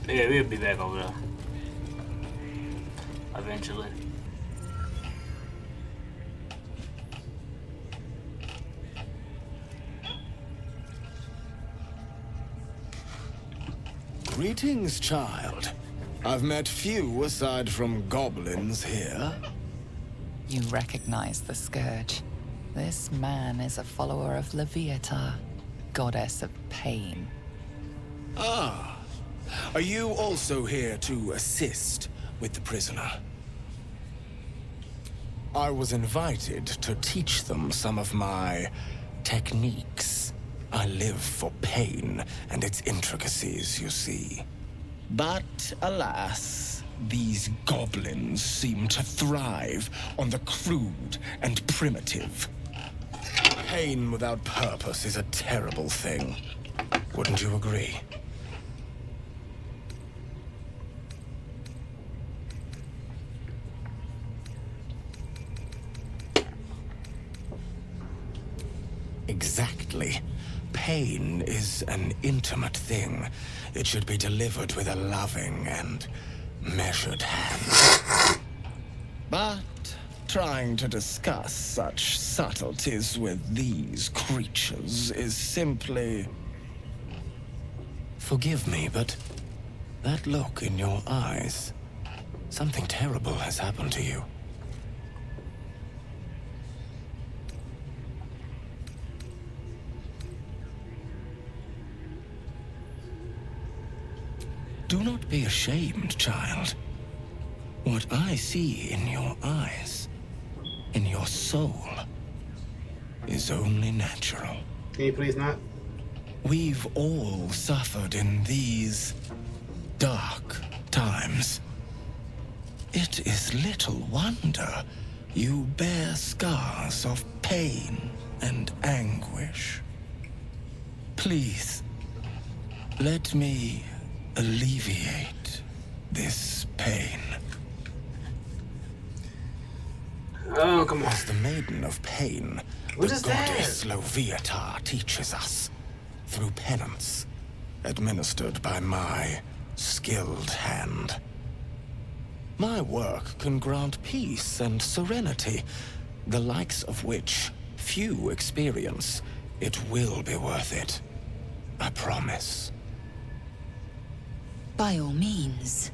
Yeah, we'll be back over there. Eventually. Greetings, child. I've met few aside from goblins here. You recognize the scourge. This man is a follower of Leviatha, goddess of pain. Ah. Are you also here to assist with the prisoner? I was invited to teach them some of my techniques. I live for pain and its intricacies, you see. But alas, these goblins seem to thrive on the crude and primitive. Pain without purpose is a terrible thing. Wouldn't you agree? Exactly. Pain is an intimate thing. It should be delivered with a loving and measured hand. But trying to discuss such subtleties with these creatures is simply... Forgive me, but that look in your eyes, something terrible has happened to you. Do not be ashamed, child. What I see in your eyes, in your soul, is only natural. Can you please not? We've all suffered in these dark times. It is little wonder you bear scars of pain and anguish. Please, let me alleviate this pain. Oh, come on. As the Maiden of Pain, What the is that? goddess Leviatha teaches us through penance, administered by my skilled hand. My work can grant peace and serenity, the likes of which few experience. It will be worth it. I promise. By all means,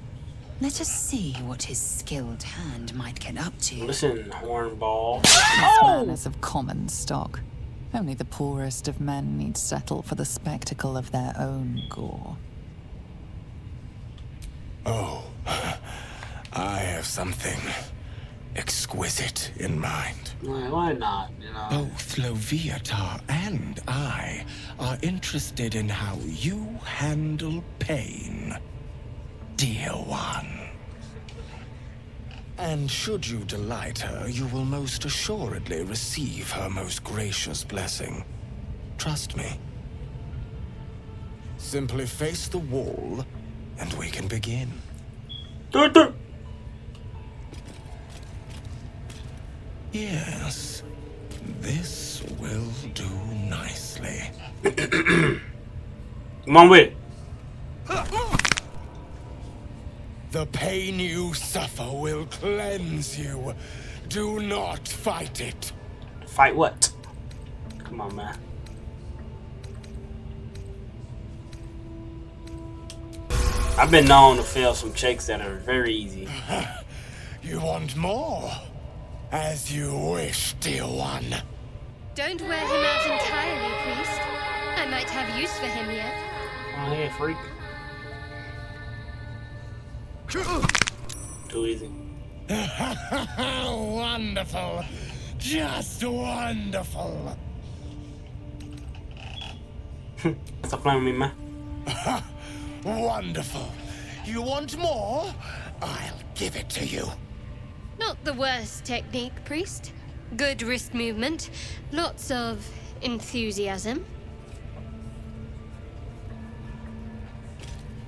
let us see what his skilled hand might get up to. Listen, hornball. This man is of common stock. Only the poorest of men need settle for the spectacle of their own gore. Oh, I have something exquisite in mind. Why not, you know? Both Leviatha and I are interested in how you handle pain, dear one. And should you delight her, you will most assuredly receive her most gracious blessing. Trust me. Simply face the wall, and we can begin. Yes, this will do nicely. Come on with it. The pain you suffer will cleanse you. Do not fight it. Fight what? Come on, man. I've been known to fail some checks that are very easy. You want more? As you wish, dear one. Don't wear him out entirely, priest. I might have use for him yet. Oh, yeah, freak. Too easy. Wonderful. Just wonderful. Stop playing with me, man. Wonderful. You want more? I'll give it to you. Not the worst technique, priest. Good wrist movement. Lots of enthusiasm.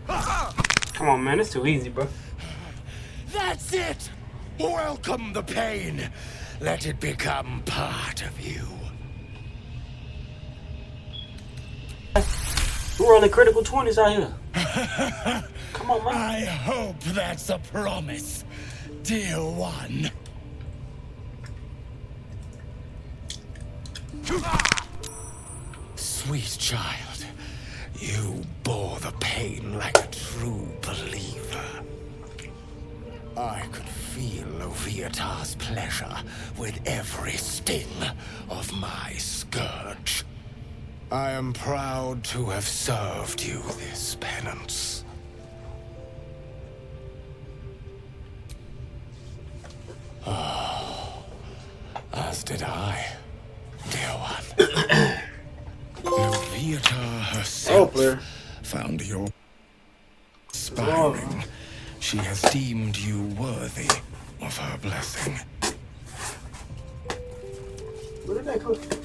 Come on, man. It's too easy, bro. That's it! Welcome the pain. Let it become part of you. We're on the critical 20s out here. Come on, man. I hope that's a promise, dear one. Sweet child, you bore the pain like a true believer. I could feel Loviatar's pleasure with every sting of my scourge. I am proud to have served you this penance. Oh, as did I, dear one. Loviatar herself found your inspiring. She has deemed you worthy of her blessing. Where did that come from?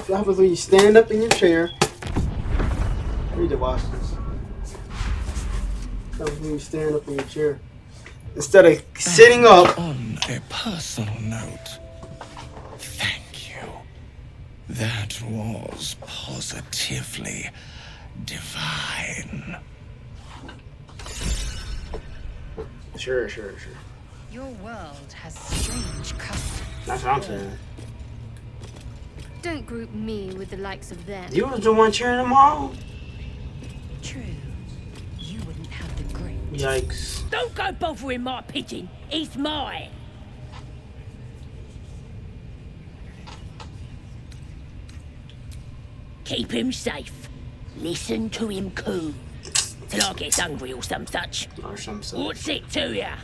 What happens when you stand up in your chair? I need to watch this. What happens when you stand up in your chair? Instead of sitting up. On a personal note, thank you. That was positively divine. Sure. Your world has strange customs. That's what I'm saying. Don't group me with the likes of them. You was the one cheering them on? True. You wouldn't have the grit. Yikes. Don't go bothering my pigeon. He's mine. Keep him safe. Listen to him coo. Till I get hungry or some such. Or some such. What's it to ya?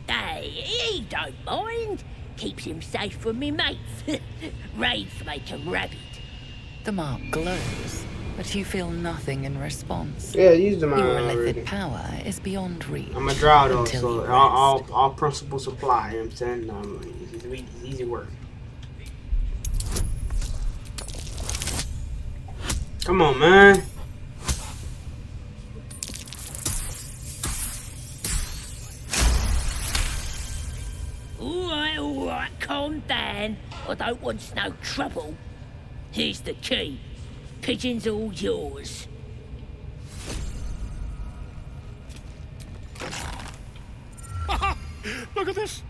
Hey, he don't mind. Keeps him safe from me mates. Raids make him rabid. The mark glows, but you feel nothing in response. Yeah, use the mine Your already. illithid power is beyond reach. I'm a drow though, until so you rest. all principles apply. You know what I'm saying? Easy work. Come on, man. All right, calm down. I don't want no trouble. Here's the key. Pigeon's all yours. Look at this.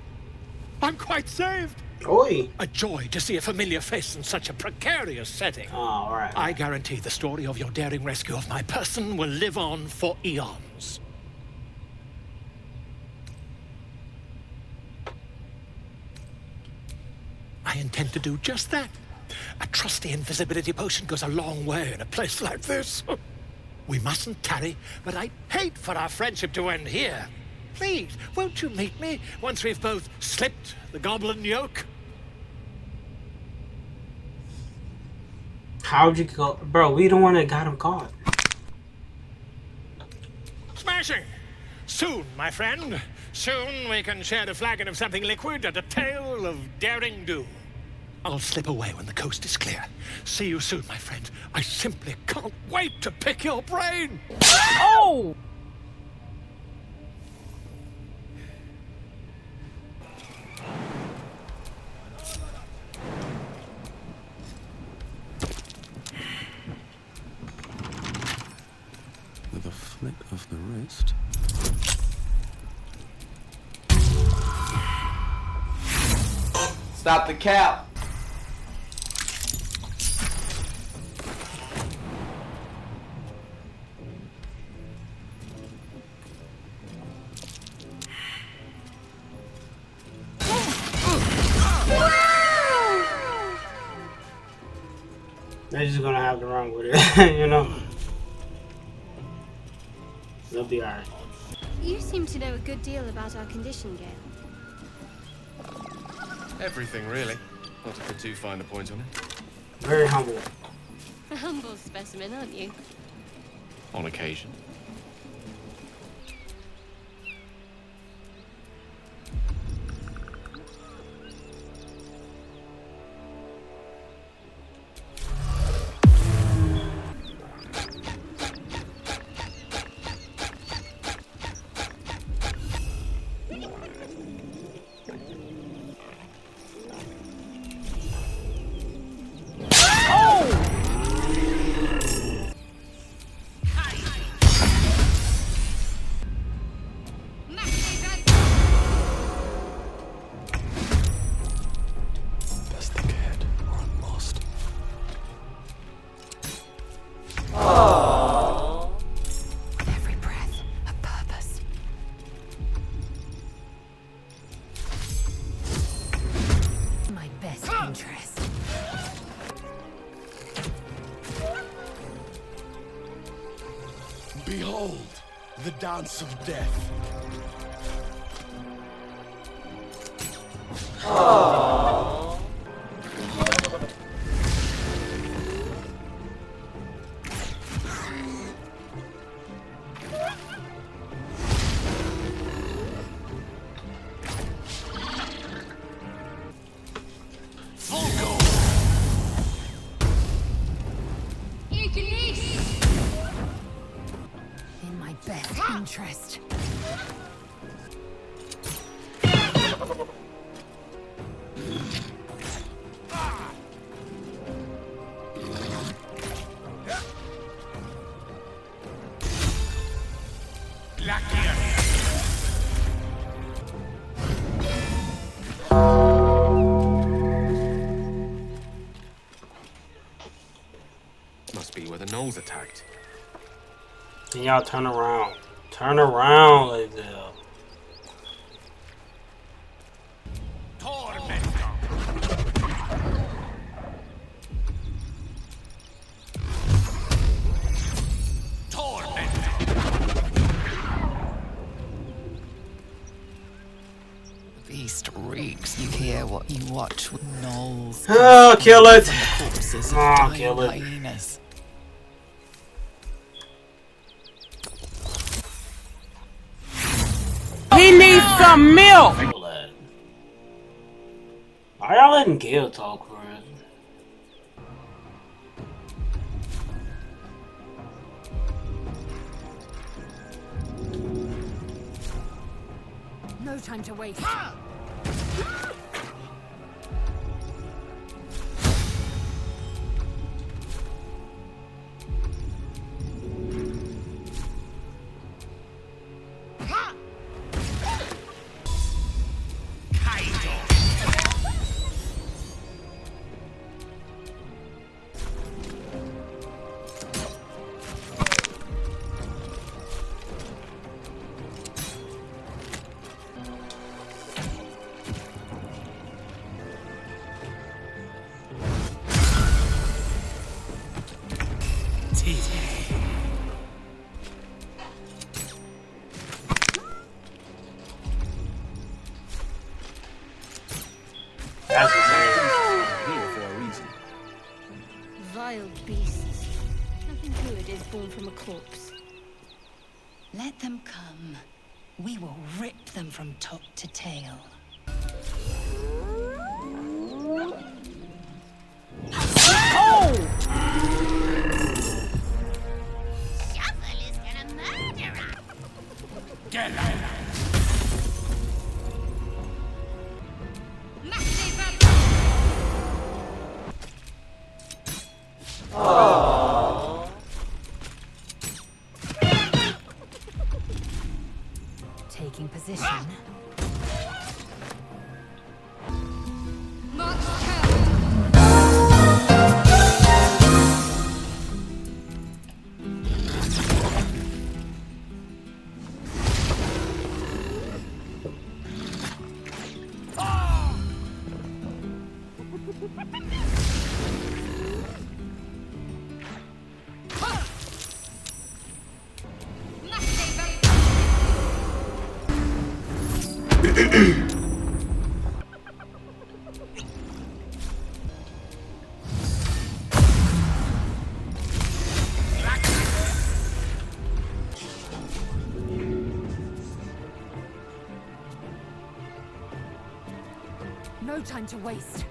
I'm quite saved. Oi. A joy to see a familiar face in such a precarious setting. Oh, all right. I guarantee the story of your daring rescue of my person will live on for eons. I intend to do just that. A trusty invisibility potion goes a long way in a place like this. We mustn't tarry, but I'd hate for our friendship to end here. Please, won't you meet me once we've both slipped the goblin yoke? How'd you go? Bro, we the one that got him caught. Smashing! Soon, my friend. Soon we can share a flagon of something liquid and a tale of daring do. I'll slip away when the coast is clear. See you soon, my friend. I simply can't wait to pick your brain! Oh! With a flick of the wrist. Stop the cap. They're just gonna have to run with it, you know? They'll be alright. You seem to know a good deal about our condition, Gale. Everything, really. Not to put too fine a point on it. Very humble. A humble specimen, aren't you? On occasion. interest. Behold, the dance of death. In my best interest. Must be where the gnolls attacked. Can y'all turn around? Turn around, Lazel. Beast reeks. You hear what you watch with gnolls. Oh, kill it. Corpses of Oh, dying kill it. hyenas. He needs some milk! Why y'all letting Gil talk for it? No time to waste. That's insane. Here for a reason. Vile beasts. Nothing good is born from a corpse. Let them come. We will rip them from top to tail. Shuffle is gonna murder us. Taking position. March turn. No time to waste.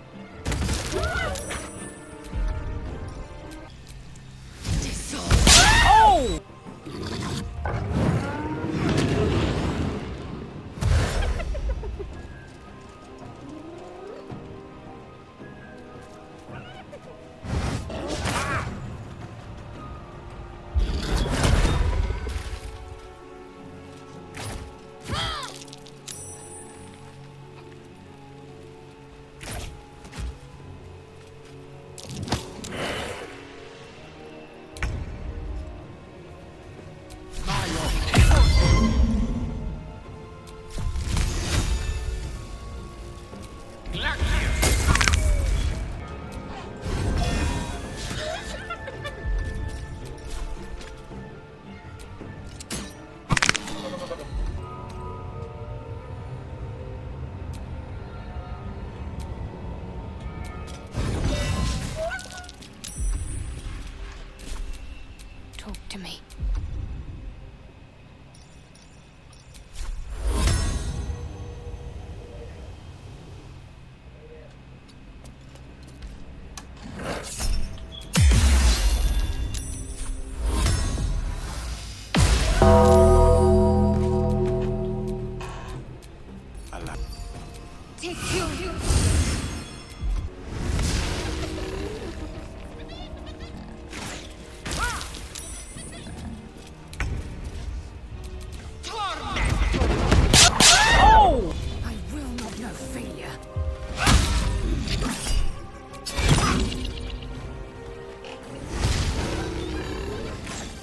I will not know failure.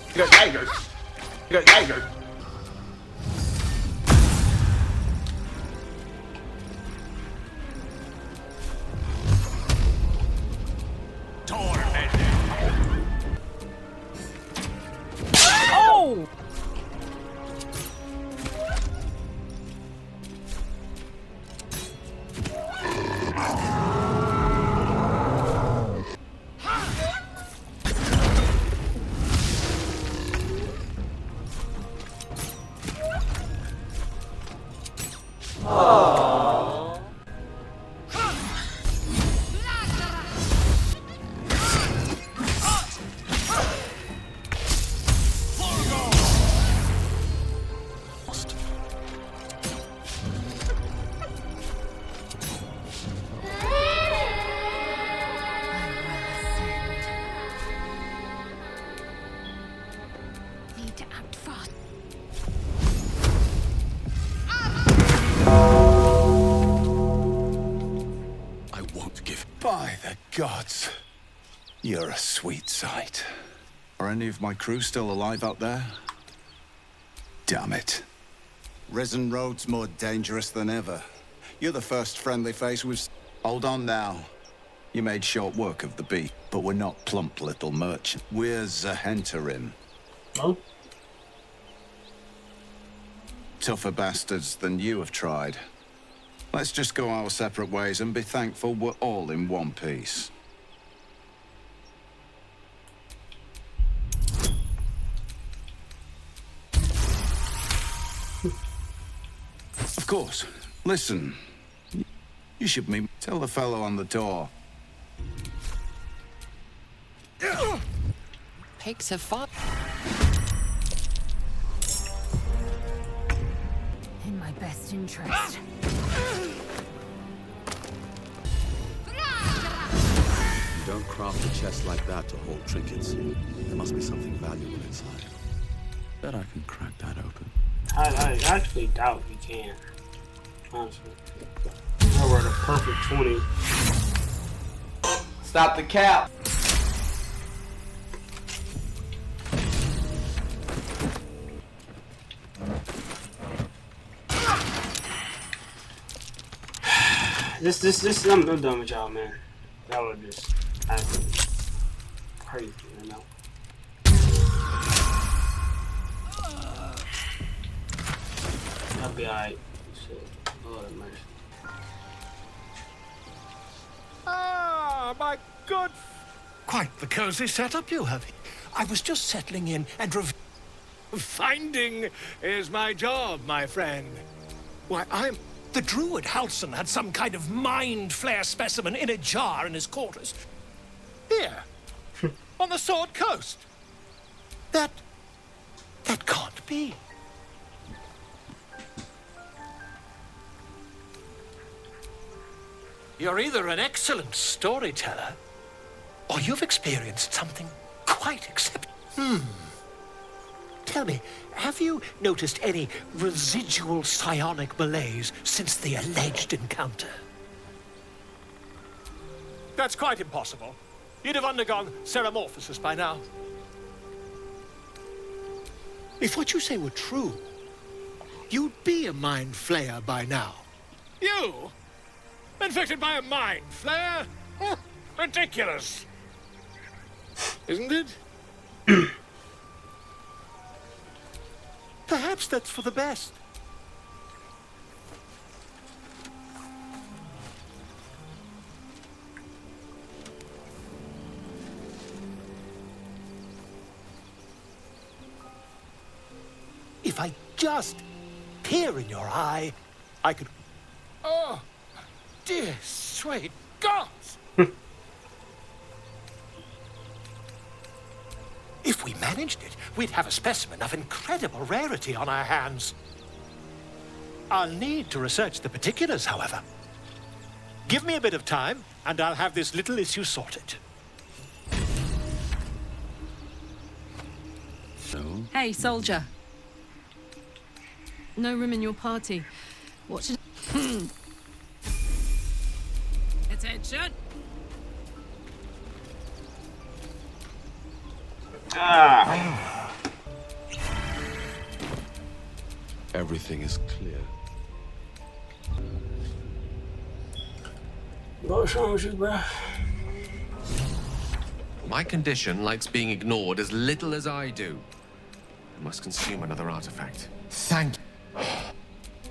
You got daggers. You got daggers. Oh! Need to act fast. I won't give. By the gods, you're a sweet sight. Are any of my crew still alive out there? Damn it. Risen Road's more dangerous than ever. You're the first friendly face we've... Hold on now. You made short work of the beat, but we're not plump little merchant. We're Zahenterim. Oh? Tougher bastards than you have tried. Let's just go our separate ways and be thankful we're all in one piece. Of course. Listen. You should meet... Tell the fellow on the door. Pigs have fought. In my best interest. You don't craft a chest like that to hold trinkets. There must be something valuable inside. Bet I can crack that open. I actually doubt you can. Honestly. That were the perfect 20. Stop the cap. I'm done with y'all, man. That was just absolutely crazy, you know. I'll be alright. Shit. Lord have mercy. Ah, my good... Quite the cozy setup you have. I was just settling in and finding is my job, my friend. Why, the druid Halson had some kind of mind flare specimen in a jar in his quarters. Here, on the Sword Coast. That can't be. You're either an excellent storyteller, or you've experienced something quite exceptional. Tell me, have you noticed any residual psionic malaise since the alleged encounter? That's quite impossible. You'd have undergone ceramorphosis by now. If what you say were true, you'd be a mind flayer by now. You? Infected by a mind flare? Ridiculous. Isn't it? Perhaps that's for the best. If I just peer in your eye, I could... Oh, dear sweet gods! If we managed it, we'd have a specimen of incredible rarity on our hands. I'll need to research the particulars, however. Give me a bit of time, and I'll have this little issue sorted. No? Hey, soldier. No room in your party. What should... Attention! Ah. Everything is clear. What's wrong with you, bro? My condition likes being ignored as little as I do. I must consume another artifact. Thank you.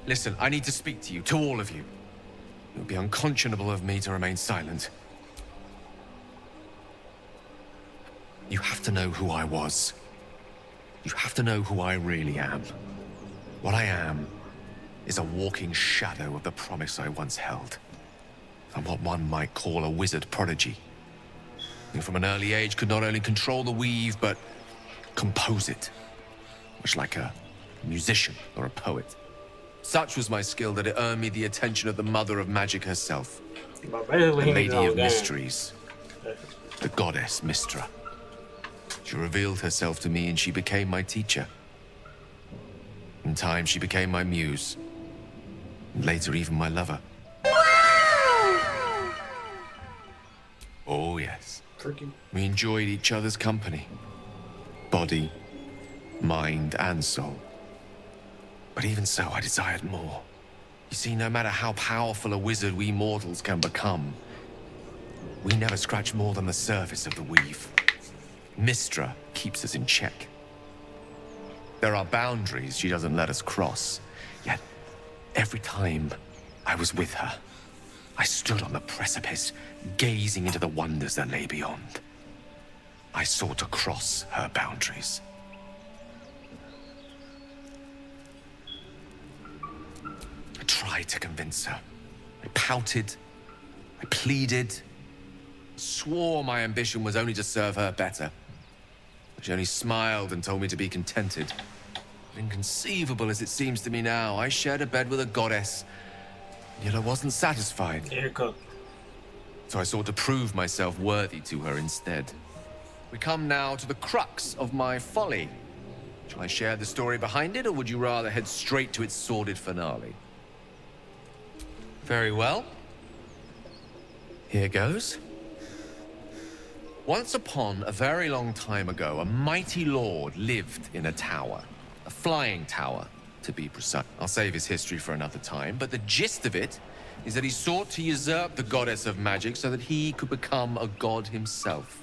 Listen, I need to speak to you, to all of you. It would be unconscionable of me to remain silent. You have to know who I was. You have to know who I really am. What I am is a walking shadow of the promise I once held. I'm what one might call a wizard prodigy. Who from an early age could not only control the weave, but compose it. Much like a musician or a poet. Such was my skill that it earned me the attention of the mother of magic herself. The Lady of Mysteries. The goddess Mystra. She revealed herself to me and she became my teacher. In time, she became my muse. And later, even my lover. Oh, yes. We enjoyed each other's company. Body, mind, and soul. But even so, I desired more. You see, no matter how powerful a wizard we mortals can become, we never scratch more than the surface of the weave. Mystra keeps us in check. There are boundaries she doesn't let us cross. Yet, every time I was with her, I stood on the precipice, gazing into the wonders that lay beyond. I sought to cross her boundaries. I tried to convince her. I pouted. I pleaded. Swore my ambition was only to serve her better. She only smiled and told me to be contented. Inconceivable as it seems to me now, I shared a bed with a goddess, yet I wasn't satisfied. Here you go. So I sought to prove myself worthy to her instead. We come now to the crux of my folly. Shall I share the story behind it, or would you rather head straight to its sordid finale? Very well. Here goes. Once upon a very long time ago, a mighty lord lived in a tower. A flying tower, to be precise. I'll save his history for another time, but the gist of it is that he sought to usurp the goddess of magic so that he could become a god himself.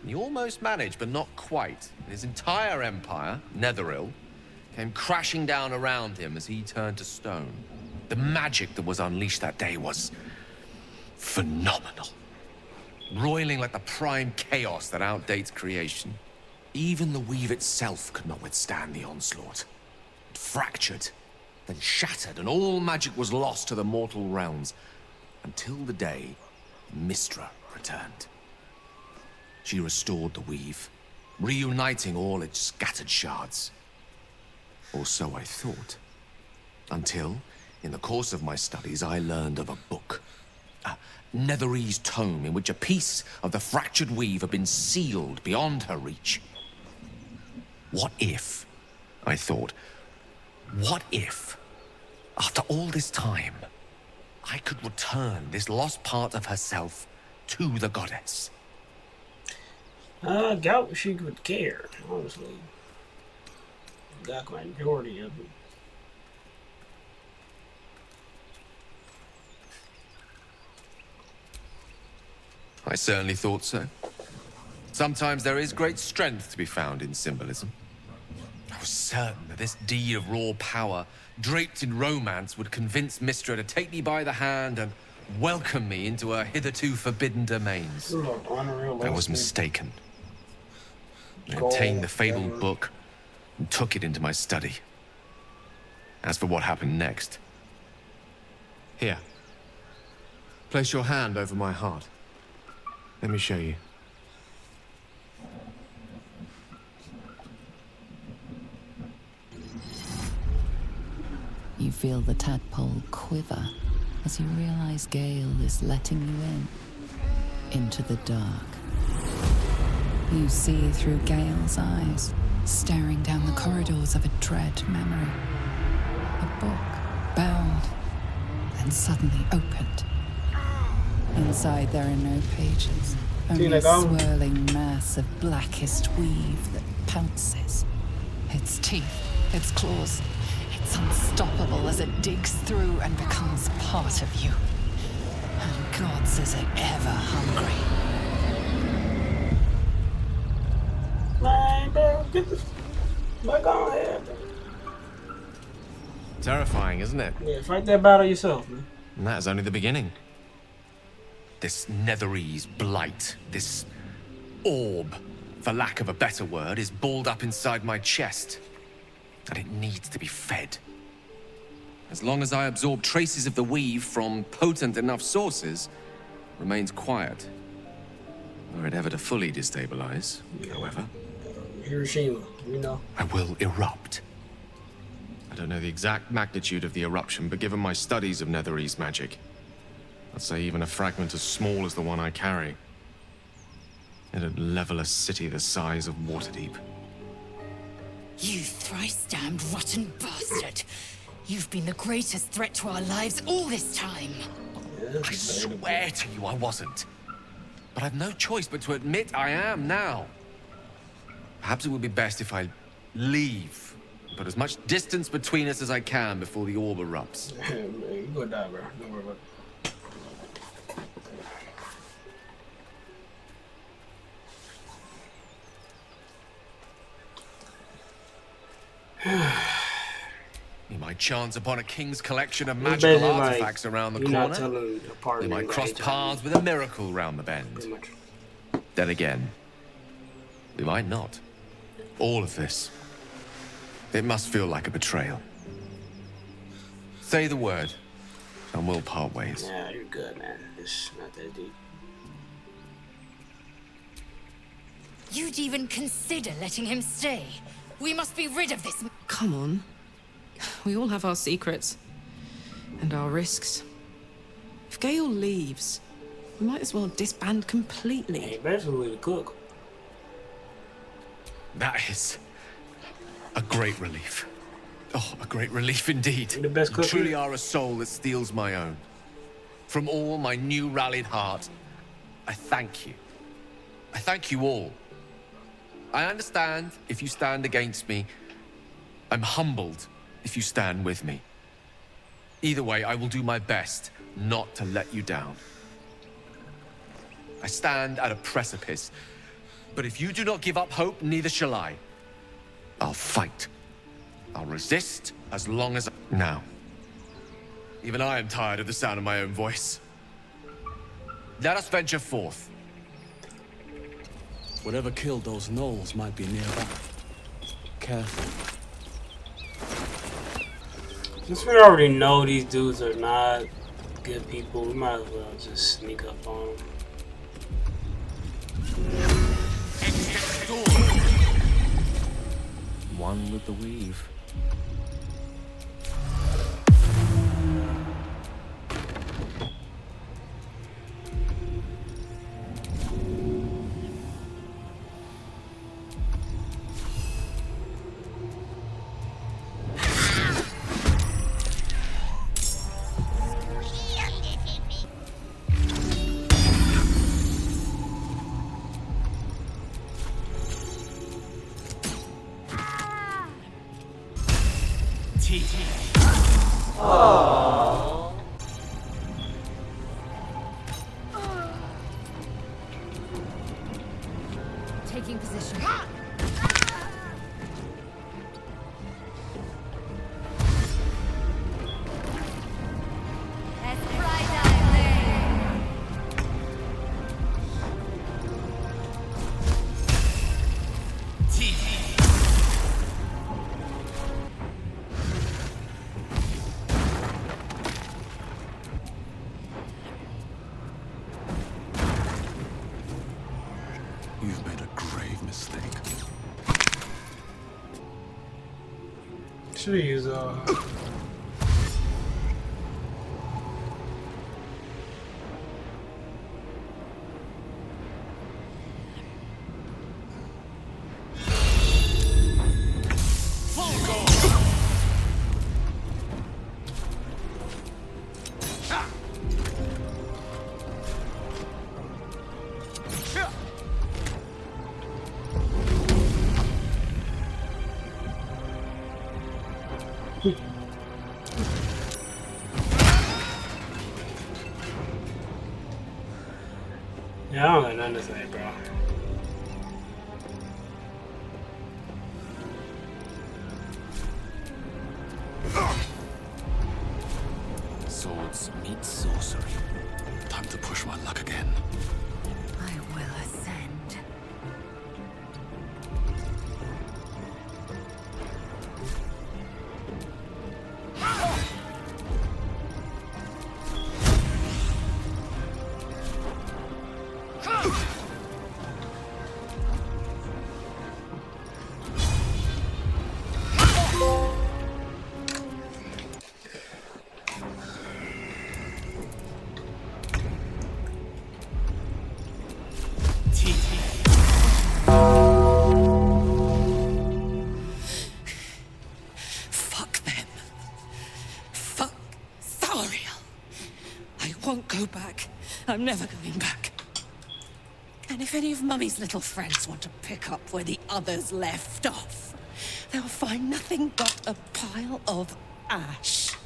And he almost managed, but not quite. His entire empire, Netheril, came crashing down around him as he turned to stone. The magic that was unleashed that day was phenomenal. Roiling like the prime chaos that outdates creation. Even the weave itself could not withstand the onslaught. It fractured, then shattered, and all magic was lost to the mortal realms. Until the day Mystra returned. She restored the weave, reuniting all its scattered shards. Or so I thought. Until, in the course of my studies, I learned of a book. A Netherese tome in which a piece of the fractured weave had been sealed beyond her reach. What if, I thought, what if, after all this time, I could return this lost part of herself to the goddess? I doubt she would care, honestly. Got my majority of it. I certainly thought so. Sometimes there is great strength to be found in symbolism. I was certain that this deed of raw power, draped in romance, would convince Mystra to take me by the hand and welcome me into her hitherto forbidden domains. I was mistaken. I obtained the fabled book and took it into my study. As for what happened next... Here. Place your hand over my heart. Let me show you. You feel the tadpole quiver as you realize Gale is letting you into the dark. You see through Gale's eyes, staring down the corridors of a dread memory. A book, bound, and suddenly opened. Inside there are no pages, only a swirling mass of blackest weave that pounces. Its teeth, its claws, it's unstoppable as it digs through and becomes part of you. And gods, is it ever hungry. Man, bro, get the fuck on here, bro. Terrifying, isn't it? Yeah, fight that battle yourself, man. And that is only the beginning. This Netherese blight, this orb, for lack of a better word, is balled up inside my chest. And it needs to be fed. As long as I absorb traces of the weave from potent enough sources, remains quiet. Were it ever to fully destabilize, however. Hiroshima, you know. I will erupt. I don't know the exact magnitude of the eruption, but given my studies of Netherese magic, I'd say even a fragment as small as the one I carry, it'd level a city the size of Waterdeep. You thrice-damned rotten bastard! You've been the greatest threat to our lives all this time! I swear to you I wasn't. But I've no choice but to admit I am now. Perhaps it would be best if I leave. Put as much distance between us as I can before the orb erupts. You're gonna die, bro. Don't worry about it. You might chance upon a king's collection of magical artifacts around the corner. You might cross paths with a miracle round the bend. Then again, we might not. All of this, it must feel like a betrayal. Say the word, and we'll part ways. Yeah, you're good, man. It's not that deep. You'd even consider letting him stay. We must be rid of this. Come on. We all have our secrets. And our risks. If Gale leaves, we might as well disband completely. Hey, basically the cook. That is a great relief. Oh, a great relief indeed. The best cook. You truly are a soul that steals my own. From all my new rallied heart, I thank you. I thank you all. I understand if you stand against me. I'm humbled if you stand with me. Either way, I will do my best not to let you down. I stand at a precipice, but if you do not give up hope, neither shall I. I'll fight. I'll resist as long as... Now, even I am tired of the sound of my own voice. Let us venture forth. Whatever killed those gnolls might be nearby. Careful. Since we already know these dudes are not good people, we might as well just sneak up on them. One with the weave. Taking position. You've made a grave mistake. Should we use Yeah, I don't got nothing to say, bro. Swords meet sorcery. Time to push my luck again. I will ascend. Fuck them. Fuck Zariel. I won't go back. I'm never going back. And if any of Mummy's little friends want to pick up where the others left off, they'll find nothing but a pile of ash.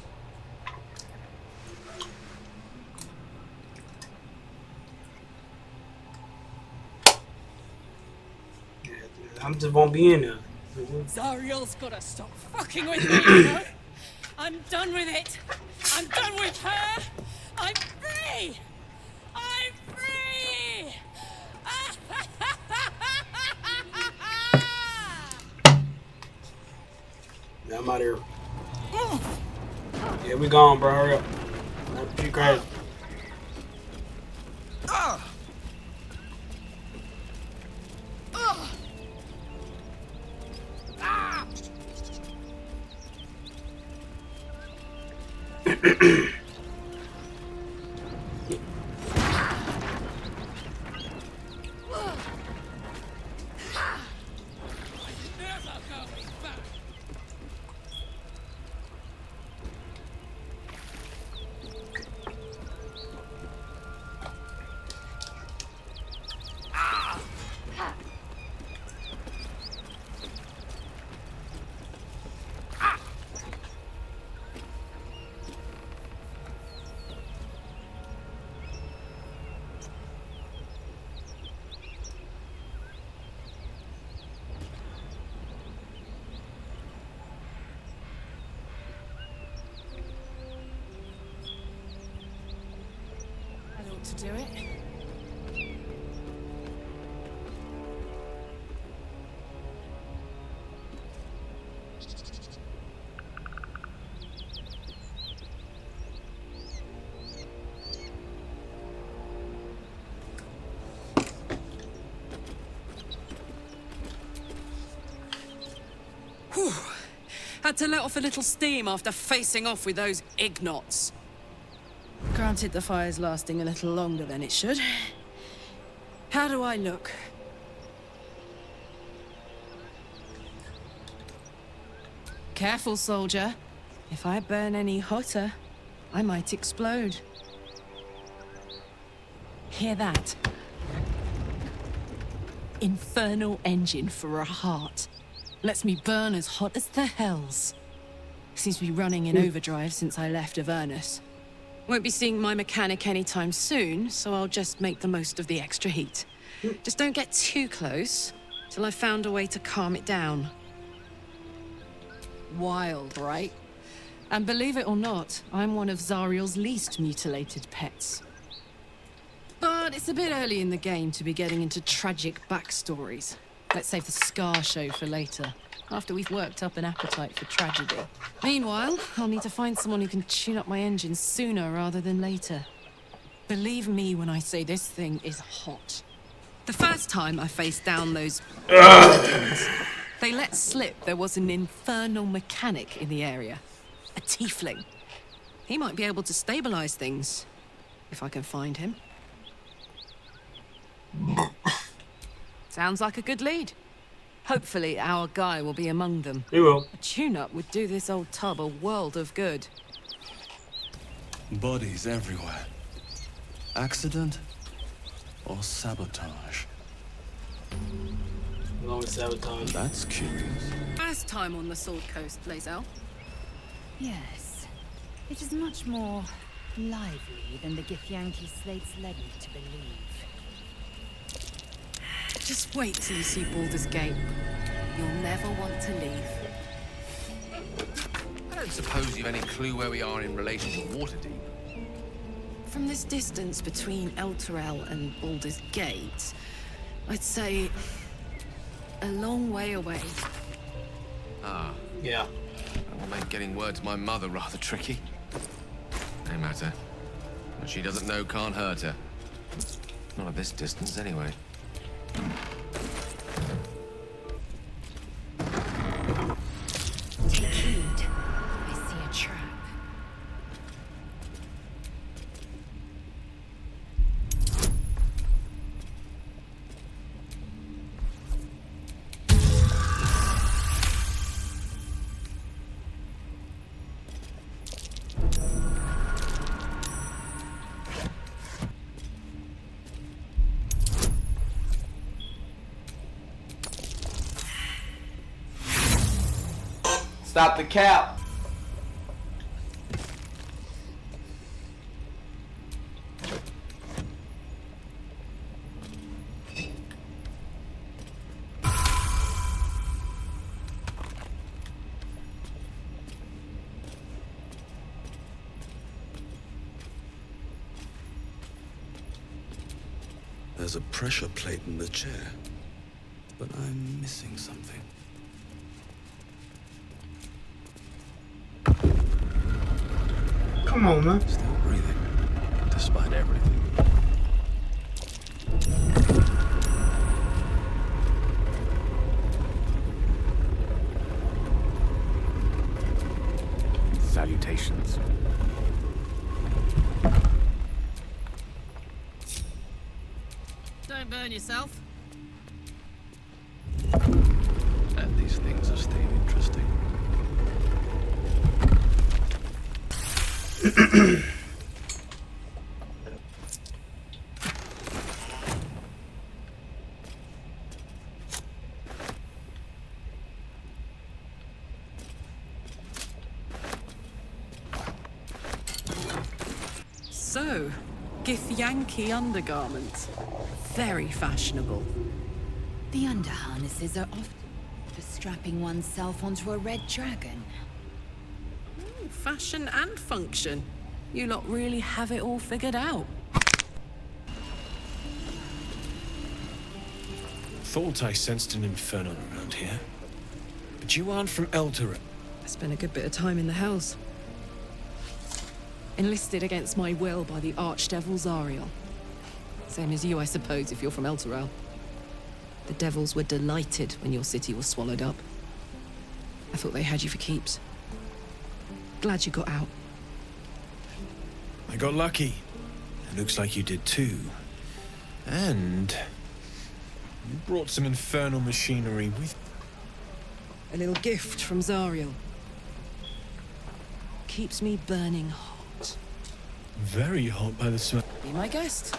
I just won't be in there. Zariel's gotta stop fucking with me, you know? I'm done with it. I'm done with her. I'm free. I'm free. Yeah, I'm out here. Yeah, we gone, bro. Hurry up. Not too crazy. To do it. Whew. Had to let off a little steam after facing off with those ignots. Granted, the fire's lasting a little longer than it should. How do I look? Careful, soldier. If I burn any hotter, I might explode. Hear that? Infernal engine for a heart. Lets me burn as hot as the hells. Seems to be running in overdrive since I left Avernus. Won't be seeing my mechanic anytime soon, so I'll just make the most of the extra heat. Just don't get too close, till I've found a way to calm it down. Wild, right? And believe it or not, I'm one of Zariel's least mutilated pets. But it's a bit early in the game to be getting into tragic backstories. Let's save the scar show for later, after we've worked up an appetite for tragedy. Meanwhile, I'll need to find someone who can tune up my engine sooner rather than later. Believe me when I say this thing is hot. The first time I faced down those paladins, they let slip there was an infernal mechanic in the area. A tiefling. He might be able to stabilize things, if I can find him. Sounds like a good lead. Hopefully our guy will be among them. He will. A tune-up would do this old tub a world of good. Bodies everywhere. Accident or sabotage? Long sabotage. That's curious. First time on the Sword Coast, Lae'zel. Yes. It is much more lively than the Githyanki slates led me to believe. Just wait till you see Baldur's Gate. You'll never want to leave. I don't suppose you've any clue where we are in relation to Waterdeep. From this distance between Elturel and Baldur's Gate, I'd say a long way away. Ah. Yeah. That will make getting word to my mother rather tricky. No matter. What she doesn't know can't hurt her. Not at this distance, anyway. Take heed. I see a trap. Stop the cap. There's a pressure plate in the chair, but I'm missing something. Come on, man. Still breathing, despite everything. Salutations. Don't burn yourself. And these things are staying interesting. So, Githyanki undergarments. Very fashionable. The underharnesses are often for strapping oneself onto a red dragon. Fashion and function. You lot really have it all figured out. Thought I sensed an infernal around here. But you aren't from Elturel. I spent a good bit of time in the Hells. Enlisted against my will by the Archdevil Zariel. Same as you, I suppose, if you're from Elturel. The devils were delighted when your city was swallowed up. I thought they had you for keeps. Glad you got out. I got lucky. It looks like you did too. And you brought some infernal machinery with A little gift from Zariel. Keeps me burning hot. very hot by the smell. Be my guest.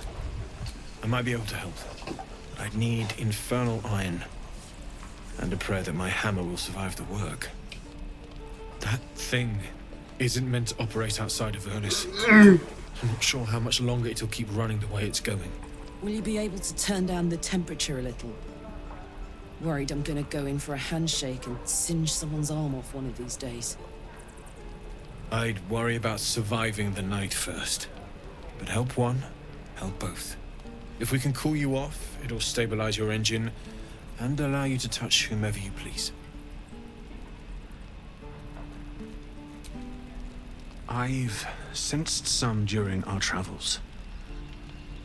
I might be able to help. But I'd need infernal iron. And a prayer that my hammer will survive the work. That thing isn't meant to operate outside of Ernest. I'm not sure how much longer it'll keep running the way it's going. Will you be able to turn down the temperature a little? Worried I'm gonna go in for a handshake and singe someone's arm off one of these days. I'd worry about surviving the night first. But help one, help both. If we can cool you off, it'll stabilize your engine and allow you to touch whomever you please. I've sensed some during our travels.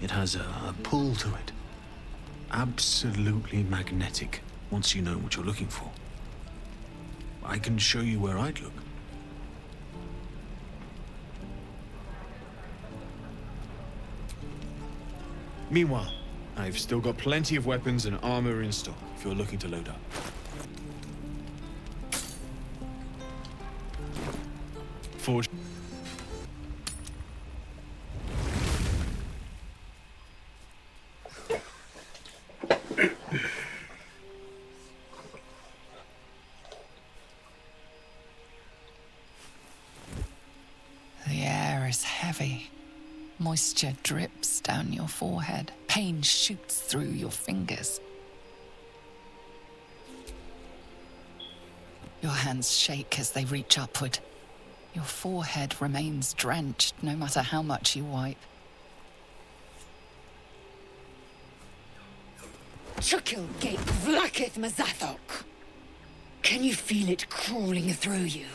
It has a pull to it. Absolutely magnetic, once you know what you're looking for. I can show you where I'd look. Meanwhile, I've still got plenty of weapons and armor in stock if you're looking to load up. Forge. The air is heavy. Moisture drips down your forehead. Pain shoots through your fingers. Your hands shake as they reach upward. Your forehead remains drenched no matter how much you wipe. Chukil gate vlakith Mazathok. Can you feel it crawling through you?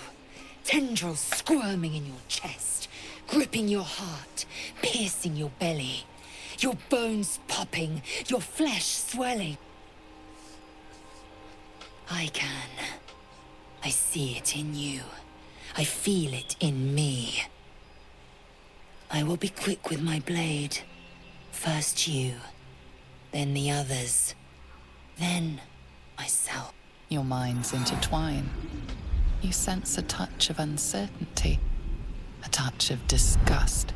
Tendrils squirming in your chest, gripping your heart, piercing your belly. Your bones popping, your flesh swelling. I can. I see it in you. I feel it in me. I will be quick with my blade. First you, then the others, then myself. Your minds intertwine. You sense a touch of uncertainty, a touch of disgust.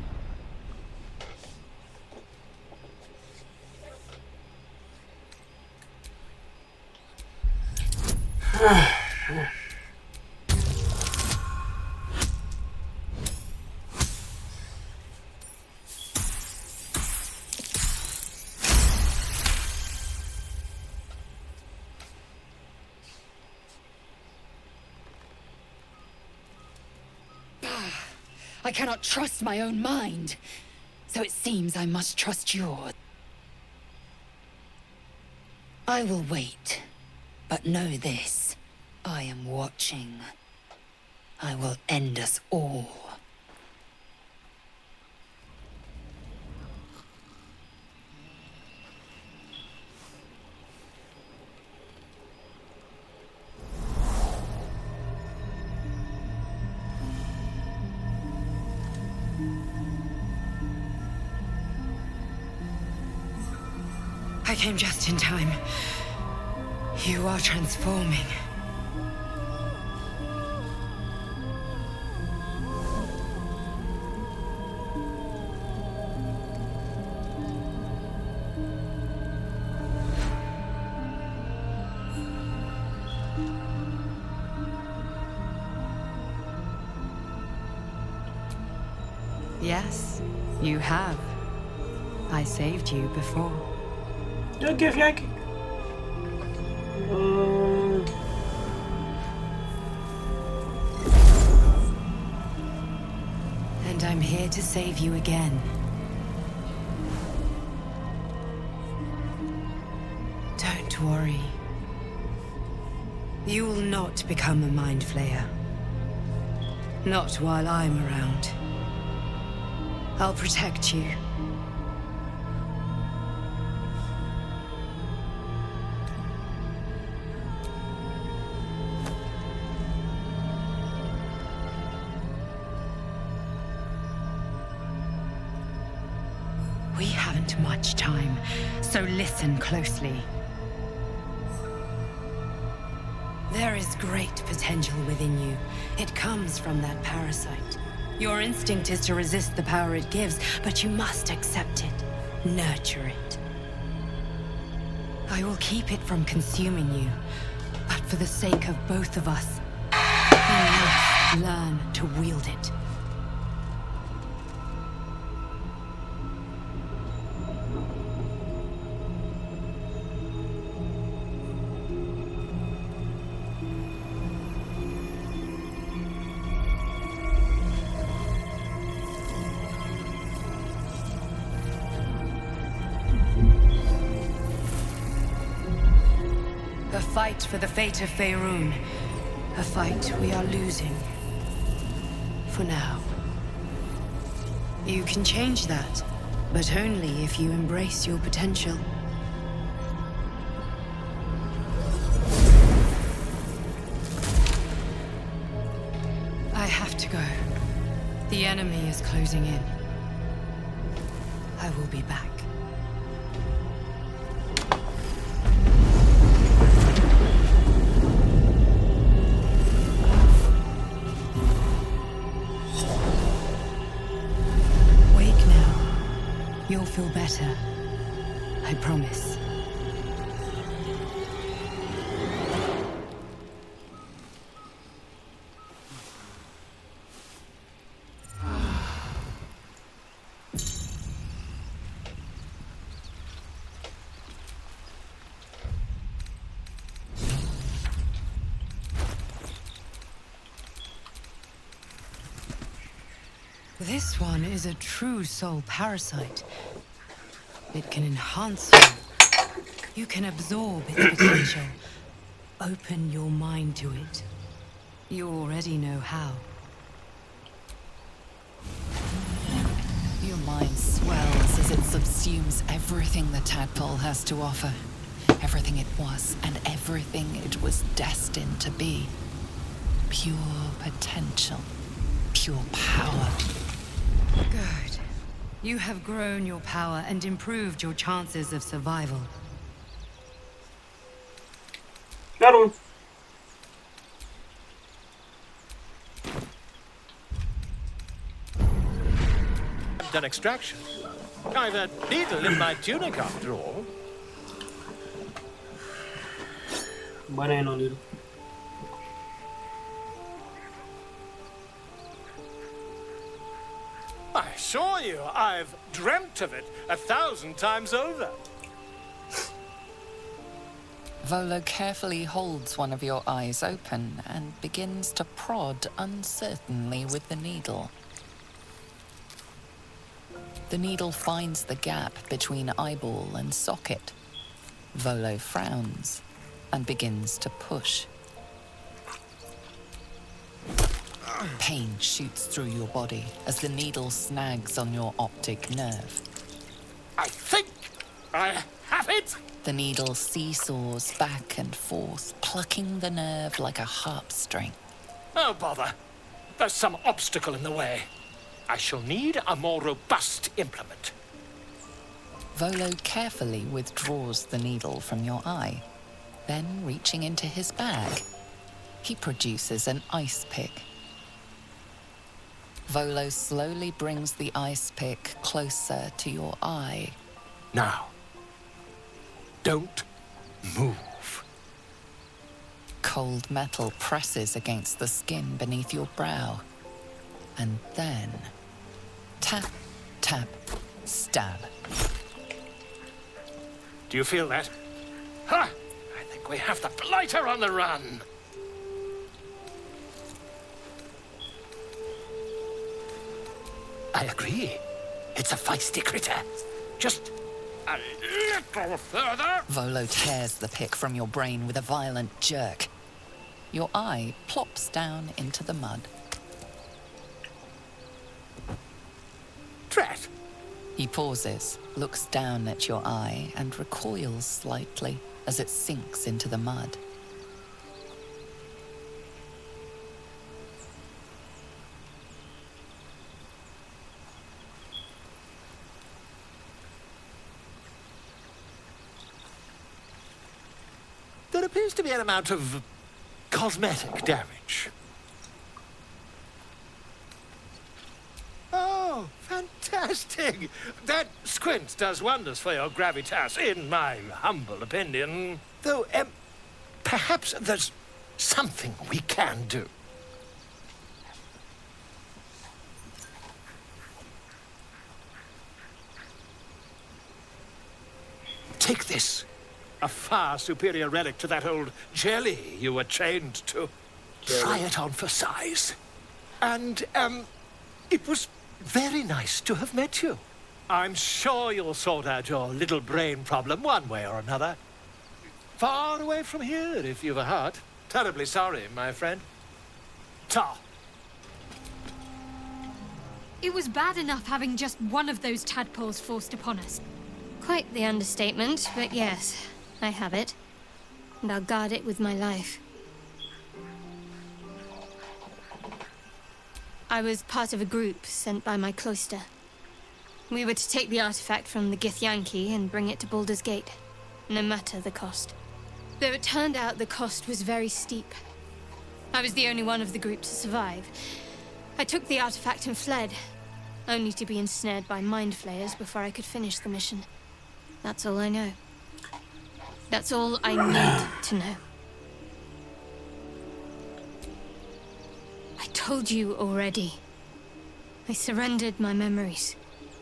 I cannot trust my own mind, so it seems I must trust yours. I will wait, but know this. I am watching. I will end us all. I came just in time. You are transforming. Yes, you have. I saved you before. Good gift, Yankee. And I'm here to save you again. Don't worry. You will not become a mind flayer. Not while I'm around. I'll protect you. We haven't much time, so listen closely. There is great potential within you. It comes from that parasite. Your instinct is to resist the power it gives, but you must accept it, nurture it. I will keep it from consuming you, but for the sake of both of us, you must learn to wield it. A fight for the fate of Faerun. A fight we are losing. For now. You can change that, but only if you embrace your potential. I have to go. The enemy is closing in. I will be back. You'll feel better. I promise. This one is a true soul parasite. It can enhance you. You can absorb its potential. Open your mind to it. You already know how. Your mind swells as it subsumes everything the tadpole has to offer. Everything it was and everything it was destined to be. Pure potential. Pure power. Good. You have grown your power and improved your chances of survival. Got one. I've done extraction. I've a needle in my tunic after all. But ain't no needle. I assure you, I've dreamt of it 1,000 times over. Volo carefully holds one of your eyes open and begins to prod uncertainly with the needle. The needle finds the gap between eyeball and socket. Volo frowns and begins to push. Pain shoots through your body as the needle snags on your optic nerve. I think I have it! The needle seesaws back and forth, plucking the nerve like a harp string. Oh, bother. There's some obstacle in the way. I shall need a more robust implement. Volo carefully withdraws the needle from your eye. Then, reaching into his bag, he produces an ice pick. Volo slowly brings the ice pick closer to your eye. Now, don't move. Cold metal presses against the skin beneath your brow. And then, tap, tap, stab. Do you feel that? Ha! I think we have the blighter on the run. I agree. It's a feisty critter. Just a little further. Volo tears the pick from your brain with a violent jerk. Your eye plops down into the mud. Drat. He pauses, looks down at your eye, and recoils slightly as it sinks into the mud. There appears to be an amount of cosmetic damage. Oh, fantastic! That squint does wonders for your gravitas, in my humble opinion. Though, perhaps there's something we can do. Take this. A far superior relic to that old jelly you were chained to. Try it on for size. And, it was very nice to have met you. I'm sure you'll sort out your little brain problem one way or another. Far away from here, if you've a heart. Terribly sorry, my friend. Ta. It was bad enough having just one of those tadpoles forced upon us. Quite the understatement, but yes, I have it. And I'll guard it with my life. I was part of a group sent by my cloister. We were to take the artifact from the Githyanki and bring it to Baldur's Gate, no matter the cost. Though it turned out the cost was very steep. I was the only one of the group to survive. I took the artifact and fled, only to be ensnared by mind flayers before I could finish the mission. That's all I know. That's all I need to know. I told you already. I surrendered my memories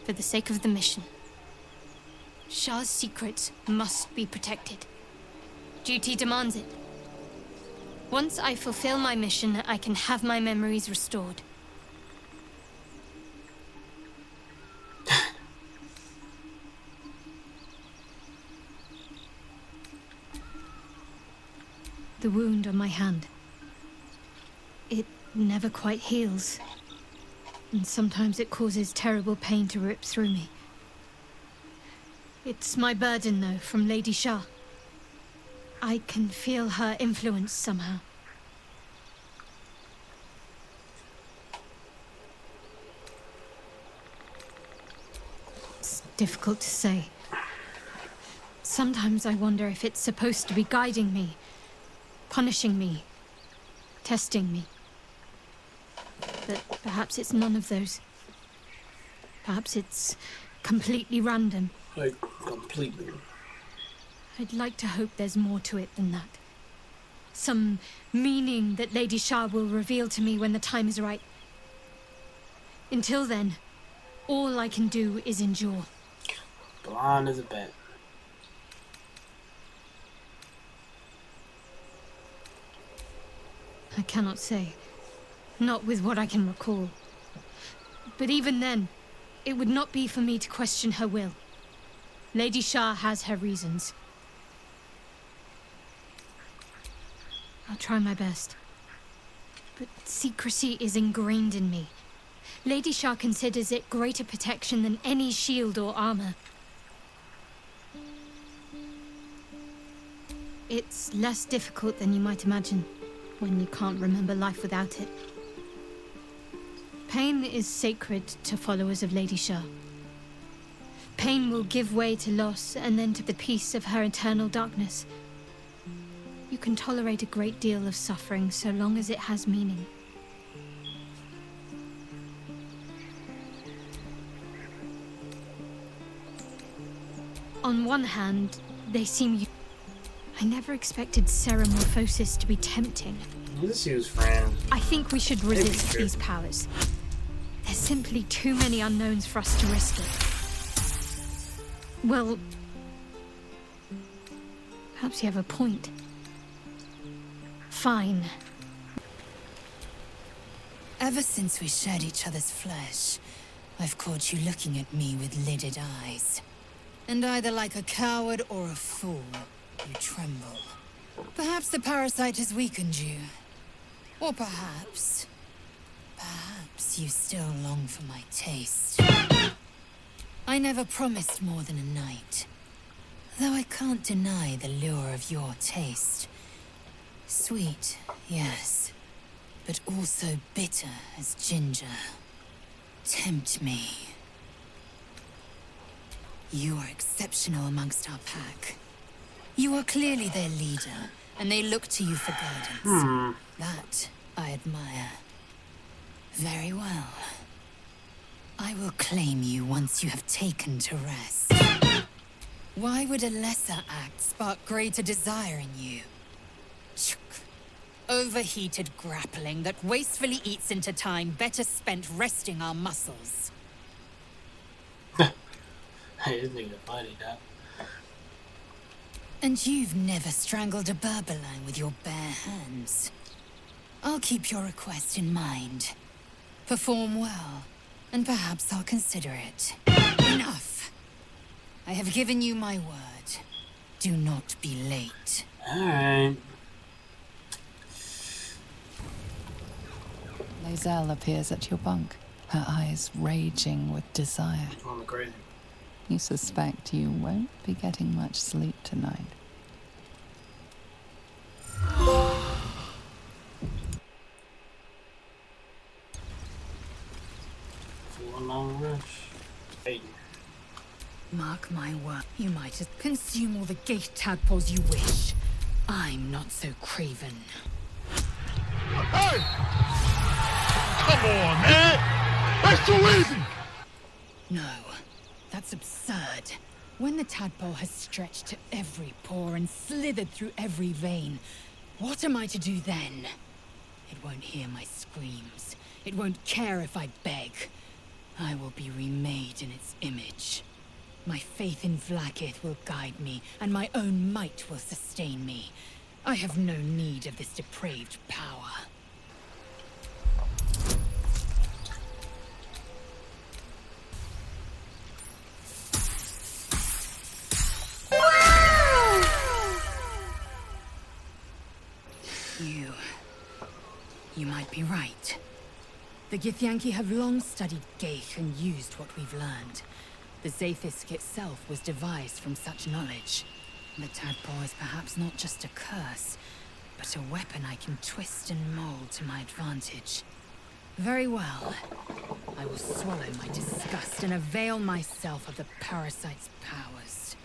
for the sake of the mission. Shah's secrets must be protected. Duty demands it. Once I fulfill my mission, I can have my memories restored. The wound on my hand. It never quite heals. And sometimes it causes terrible pain to rip through me. It's my burden, though, from Lady Shah. I can feel her influence somehow. It's difficult to say. Sometimes I wonder if it's supposed to be guiding me, punishing me, testing me. But perhaps it's none of those. Perhaps it's completely random. Like, completely. I'd like to hope there's more to it than that. Some meaning that Lady Shah will reveal to me when the time is right. Until then, all I can do is endure. Blind as a bat. I cannot say. Not with what I can recall. But even then, it would not be for me to question her will. Lady Shah has her reasons. I'll try my best. But secrecy is ingrained in me. Lady Shah considers it greater protection than any shield or armor. It's less difficult than you might imagine when you can't remember life without it. Pain is sacred to followers of Lady Shah. Pain will give way to loss and then to the peace of her eternal darkness. You can tolerate a great deal of suffering so long as it has meaning. On one hand, they seem... I never expected Ceramorphosis to be tempting. Let's use friends. I think we should resist these powers. There's simply too many unknowns for us to risk it. Well... perhaps you have a point. Fine. Ever since we shared each other's flesh, I've caught you looking at me with lidded eyes. And either like a coward or a fool, you tremble. Perhaps the parasite has weakened you. Or perhaps you still long for my taste. I never promised more than a night. Though I can't deny the lure of your taste. Sweet, yes, but also bitter as ginger. Tempt me. You are exceptional amongst our pack. You are clearly their leader, and they look to you for guidance. That I admire. Very well. I will claim you once you have taken to rest. Why would a lesser act spark greater desire in you? Overheated grappling that wastefully eats into time better spent resting our muscles. Hey, this nigga funny, dog. And you've never strangled a Berbeline with your bare hands. I'll keep your request in mind. Perform well, and perhaps I'll consider it. Enough! I have given you my word. Do not be late. Alright. Lae'zel appears at your bunk, her eyes raging with desire. I'm crazy. You suspect you won't be getting much sleep tonight. One long rush. Hey. Mark my word, you might as consume all the gate tadpoles you wish. I'm not so craven. Hey! Come on, man! That's too easy! No, that's absurd. When the tadpole has stretched to every pore and slithered through every vein, what am I to do then? It won't hear my screams. It won't care if I beg. I will be remade in its image. My faith in Vlaakith will guide me, and my own might will sustain me. I have no need of this depraved power. You might be right. The Githyanki have long studied Geich and used what we've learned. The Zaithisk itself was devised from such knowledge. The tadpole is perhaps not just a curse, but a weapon I can twist and mold to my advantage. Very well. I will swallow my disgust and avail myself of the parasite's powers.